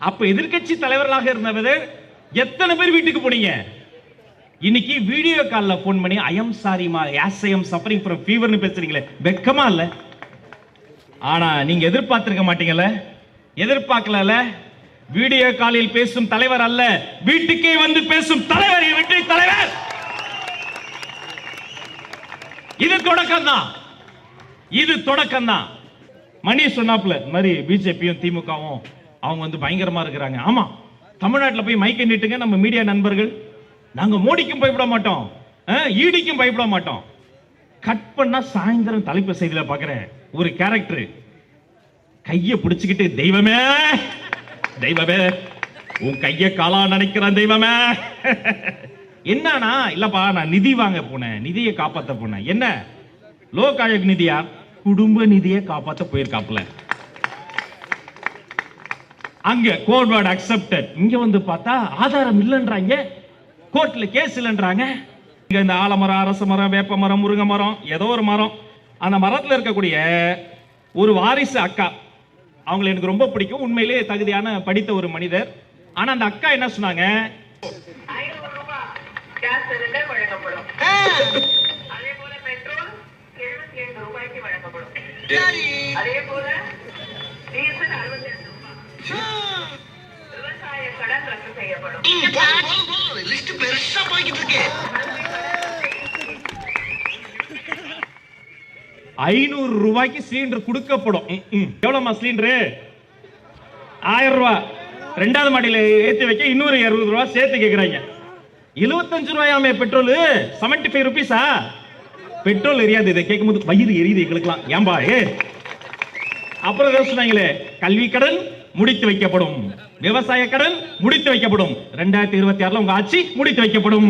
அப்ப எதிர்க்கட்சி தலைவர்களாக இருந்தவர் எத்தனை பேர் வீட்டுக்கு போனீங்க? இன்னைக்கு வீடியோ கால்ல போன் பண்ணி ஐ எம் சாரி மா, yes I am suffering from ஃபீவர்னு பேசுறீங்களே, வெக்கமா இல்ல? ஆனா நீங்க எதிர்பார்த்திருக்க மாட்டீங்கல்ல, எதிர்பார்க்கல. வீடியோ காலில் பேசும் தலைவர் அல்ல, வீட்டுக்கே வந்து பேசும் தலைவர், வெற்றி தலைவர். இது தொடக்கம் தான், இது தொடக்கம் தான். மணி சொன்னாப்ல மாதிரி பிஜேபியும் திமுகவும் அவங்க வந்து பயங்கரமா இருக்கிறாங்க. ஆமா, தமிழ்நாட்டில் போய் மைக்க நீட்டுங்க நம்ம மீடியா நண்பர்கள். நாங்க மோடிக்கும் பயப்பட மாட்டோம், ஈடிக்கும் பயப்பட மாட்டோம். கட் பண்ணா சாயந்தரம் தலைப்பு செய்தியில பாக்குறேன் ஒரு கேரக்டர் கைய பிடிச்சுக்கிட்டு, தெய்வமே தெய்வமே உன் கைய காலா நினைக்கிறேன் தெய்வமே. என்னன்னா இல்லப்பா நான் நிதி வாங்க போனேன், நிதியை காப்பாத்த போனேன். என்ன லோக் ஆயோக் நிதியா? குடும்ப நிதியை காப்பாத்த போயிருக்காப்ல. அங்க கோட் வேர்ட் அக்செப்டட். இங்க வந்து பார்த்தா ஆதாரம் இல்லைன்றாங்க, கோர்ட்ல கேஸ் இல்லைன்றாங்க. இங்க இந்த ஆலமரம், அரச மரம், வேப்ப மரம், முருங்கை மரம், ஏதோ ஒரு மரம், அந்த மரத்துல இருக்கக்கூடிய ஒரு வாரிசு அக்கா, அவங்களை எனக்கு ரொம்ப பிடிக்கும், உண்மையிலேயே தகுதியான படித்த ஒரு மனிதர். ஆனா அந்த அக்கா என்ன சொன்னாங்க, அதே போல டீசல் 62 ரூபாய், விவசாய கடன் ரத்து செய்யப்படும். லிஸ்ட் பெருசா போயிட்டு இருக்கு. 500 ரூபாய்க்கு சிலிண்டர் கொடுக்கப்படும். எவ்வளவுமா சிலிண்டர்? 1000 ரூபாய். ரெண்டாவது மாடியில ஏத்தி வைக்க இன்னொரு 60 ரூபாய் சேர்த்து கேக்குறாங்க. 75 ரூபாயாமே பெட்ரோல். 75 ருபீஸா பெட்ரோல் எரியாது. இதை கேட்கும் போது வயிறு எரியுது எங்களுக்குலாம். ஏன்பா அப்புறம் சொன்னாங்களே, கல்வி கடன் முடித்து வைக்கப்படும், விவசாய கடன் முடித்து வைக்கப்படும், 2026 உங்க ஆட்சி முடித்து வைக்கப்படும்.